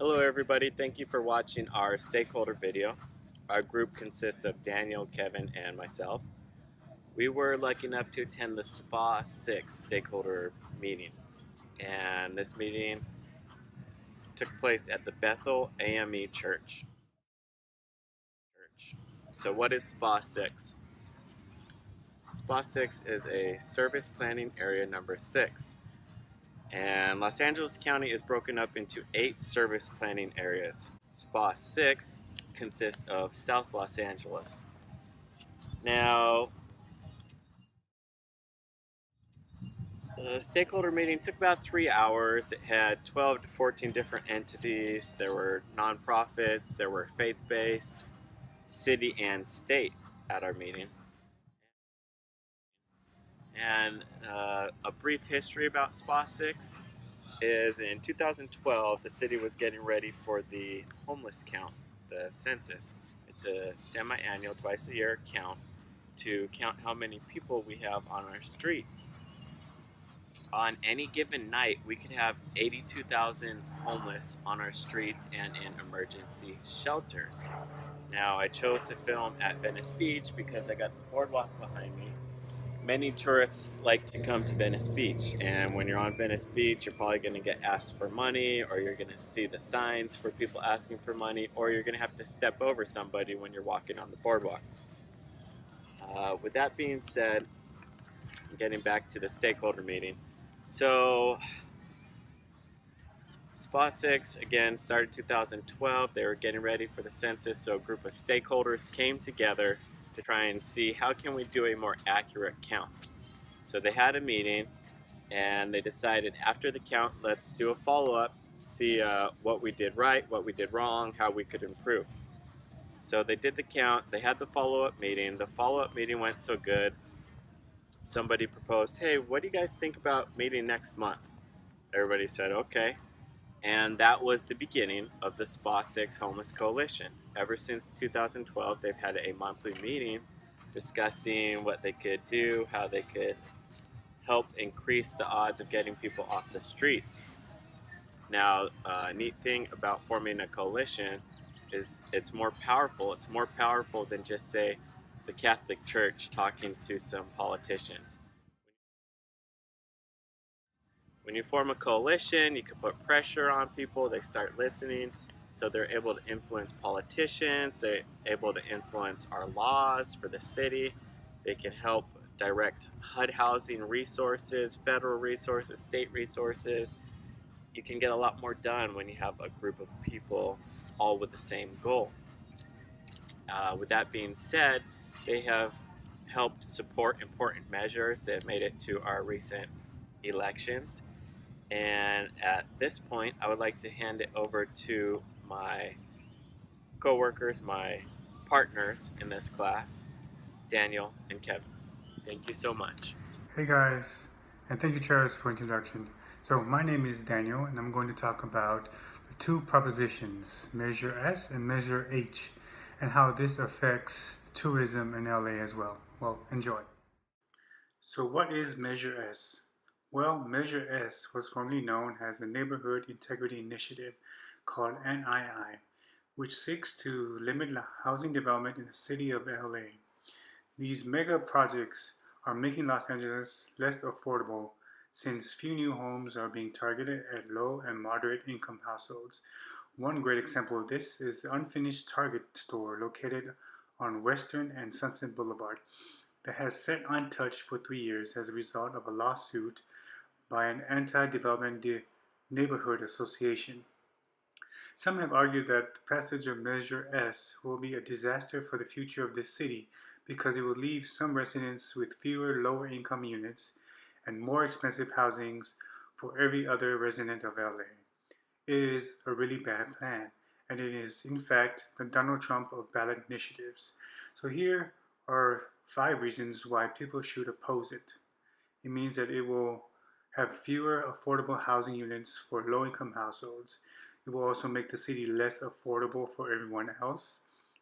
Hello everybody, thank you for watching our stakeholder video. Our group consists of Daniel, Kevin, and myself. We were lucky enough to attend the SPA 6 stakeholder meeting, and this meeting took place at the Bethel AME Church. So what is SPA 6? SPA 6 is a service planning area number 6, and Los Angeles County is broken up into 8 service planning areas. SPA 6 consists of South Los Angeles. Now, the stakeholder meeting took about 3 hours. It had 12 to 14 different entities. There were nonprofits, there were faith-based, city and state at our meeting. And a brief history about SPA 6 is in 2012, the city was getting ready for the homeless count, the census. It's a semi-annual, twice a year count to count how many people we have on our streets. On any given night, we could have 82,000 homeless on our streets and in emergency shelters. Now, I chose to film at Venice Beach because I got the boardwalk behind me. Many tourists like to come to Venice Beach, and when you're on Venice Beach, you're probably going to get asked for money, or you're going to see the signs for people asking for money, or you're going to have to step over somebody when you're walking on the boardwalk. With that being said, getting back to the stakeholder meeting. So, SPA 6, again, started 2012. They were getting ready for the census, so a group of stakeholders came together to try and see how can we do a more accurate count. So they had a meeting, and they decided after the count, let's do a follow-up, see what we did right, what we did wrong, how we could improve. So they did the count, they had the follow-up meeting. The follow-up meeting went so good, somebody proposed, hey, what do you guys think about meeting next month? Everybody said, okay. And that was the beginning of the SPA 6 Homeless Coalition. Ever since 2012, they've had a monthly meeting discussing what they could do, how they could help increase the odds of getting people off the streets. Now, a neat thing about forming a coalition is it's more powerful. It's more powerful than just, say, the Catholic Church talking to some politicians. When you form a coalition, you can put pressure on people, they start listening, so they're able to influence politicians, they're able to influence our laws for the city, they can help direct HUD housing resources, federal resources, state resources. You can get a lot more done when you have a group of people all with the same goal. With that being said, they have helped support important measures that have made it to our recent elections. And at this point, I would like to hand it over to my co-workers, my partners in this class, Daniel and Kevin. Thank you so much. Hey guys, and thank you Charis for introduction. So my name is Daniel and I'm going to talk about the two propositions, Measure S and Measure H, and how this affects tourism in LA as well. Well, enjoy. So what is Measure S? Well, Measure S was formerly known as the Neighborhood Integrity Initiative, called NII, which seeks to limit housing development in the city of LA. These mega projects are making Los Angeles less affordable since few new homes are being targeted at low and moderate income households. One great example of this is the unfinished Target store located on Western and Sunset Boulevard that has sat untouched for 3 years as a result of a lawsuit by an anti-development neighborhood association. Some have argued that the passage of Measure S will be a disaster for the future of this city because it will leave some residents with fewer lower income units and more expensive housings for every other resident of LA. It is a really bad plan, and it is in fact the Donald Trump of ballot initiatives. So here are 5 reasons why people should oppose it. It means that it will have fewer affordable housing units for low income households. It will also make the city less affordable for everyone else.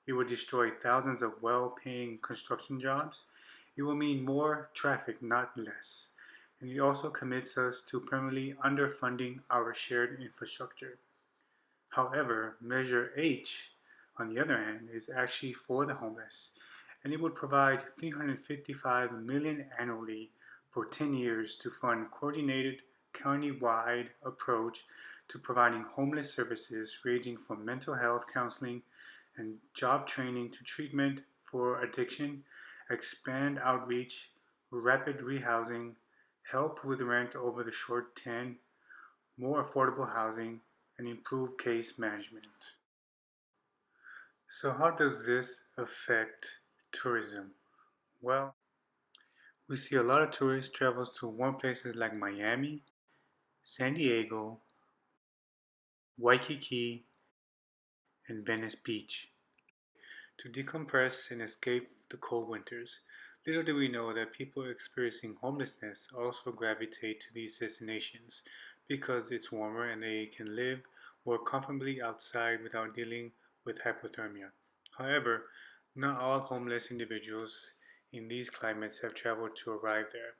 It will destroy thousands of well-paying construction jobs. It will mean more traffic, not less. And it also commits us to permanently underfunding our shared infrastructure. However, Measure H, on the other hand, is actually for the homeless, and it would provide 355 million annually for 10 years to fund a coordinated county-wide approach to providing homeless services ranging from mental health counseling and job training to treatment for addiction, expand outreach, rapid rehousing, help with rent over the short term, more affordable housing, and improved case management. So, how does this affect tourism? Well, we see a lot of tourists travels to warm places like Miami, San Diego, Waikiki, and Venice Beach to decompress and escape the cold winters. Little do we know that people experiencing homelessness also gravitate to these destinations because it's warmer and they can live more comfortably outside without dealing with hypothermia. However, not all homeless individuals in these climates have traveled to arrive there.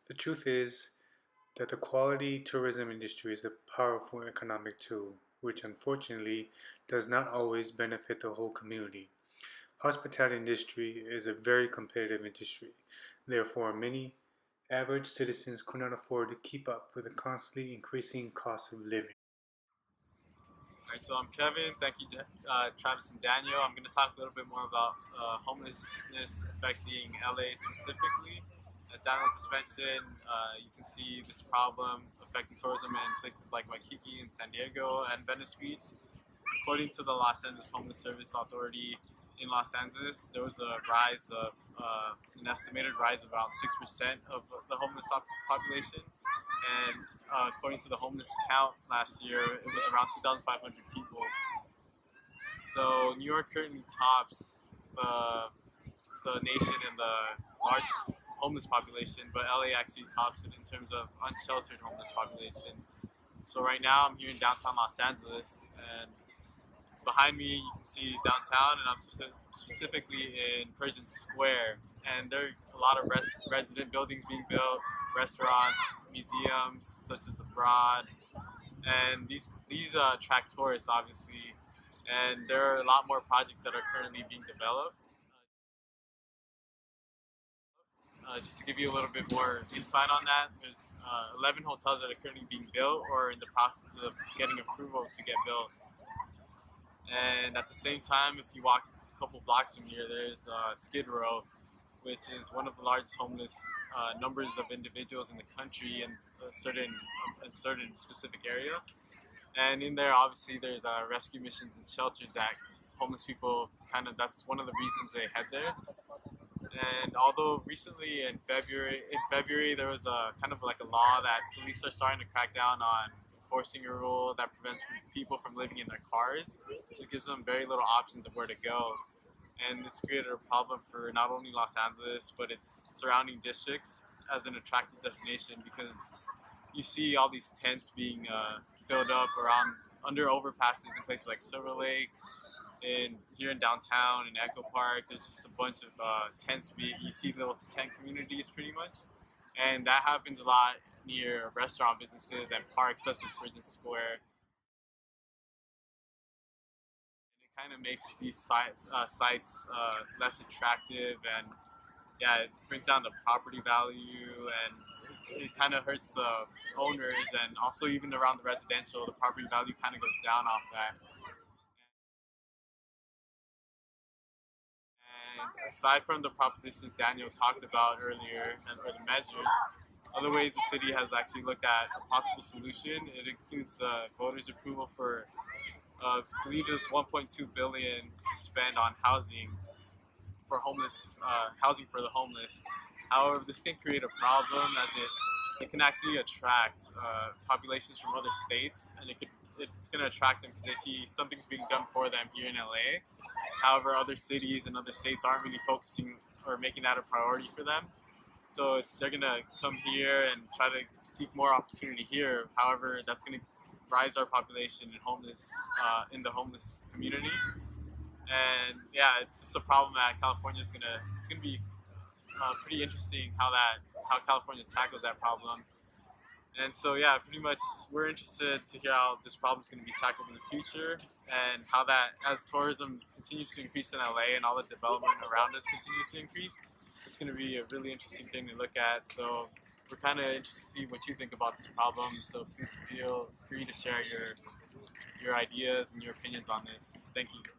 The truth is that the quality tourism industry is a powerful economic tool, which unfortunately does not always benefit the whole community. Hospitality industry is a very competitive industry. Therefore, many average citizens could not afford to keep up with the constantly increasing cost of living. All right, so I'm Kevin. Thank you, Travis and Daniel. I'm going to talk a little bit more about homelessness affecting LA specifically. As Daniel just mentioned, you can see this problem affecting tourism in places like Waikiki and San Diego and Venice Beach. According to the Los Angeles Homeless Service Authority in Los Angeles, there was a rise of an estimated rise of about 6% of the homeless population. And according to the homeless count last year, it was around 2,500 people. So New York currently tops the nation in the largest homeless population, but LA actually tops it in terms of unsheltered homeless population. So right now I'm here in downtown Los Angeles, and behind me you can see downtown, and I'm specifically in Pershing Square, and there are a lot of resident buildings being built, restaurants, museums such as the Broad, and these attract tourists obviously, and there are a lot more projects that are currently being developed. Just to give you a little bit more insight on that, there's 11 hotels that are currently being built or in the process of getting approval to get built. And at the same time, if you walk a couple blocks from here, there's Skid Row, which is one of the largest homeless numbers of individuals in the country in a certain specific area. And in there, obviously, there's rescue missions and shelters that homeless people that's one of the reasons they head there. And although recently in February there was a kind of like a law that police are starting to crack down on enforcing a rule that prevents people from living in their cars, so it gives them very little options of where to go. And it's created a problem for not only Los Angeles but its surrounding districts as an attractive destination, because you see all these tents being filled up around under overpasses in places like Silver Lake, here in downtown in Echo Park. There's just a bunch of tents. You see little tent communities pretty much, and that happens a lot near restaurant businesses and parks such as Pershing Square. And it kind of makes these sites less attractive, and yeah, it brings down the property value, and it kind of hurts the owners, and also even around the residential, the property value kind of goes down off that. And aside from the propositions Daniel talked about earlier, or the measures, other ways the city has actually looked at a possible solution. It includes voters' approval for, I believe it's 1.2 billion to spend on housing for housing for the homeless. However, this can create a problem as it can actually attract populations from other states, and it's going to attract them because they see something's being done for them here in LA. However, other cities and other states aren't really focusing or making that a priority for them. So they're going to come here and try to seek more opportunity here. However, that's going to rise our population in the homeless community. And yeah, it's just a problem that it's going to be pretty interesting how California tackles that problem. And so, yeah, pretty much we're interested to hear how this problem is going to be tackled in the future, and how that, as tourism continues to increase in LA and all the development around us continues to increase, it's going to be a really interesting thing to look at. So we're kind of interested to see what you think about this problem. So please feel free to share your ideas and your opinions on this. Thank you.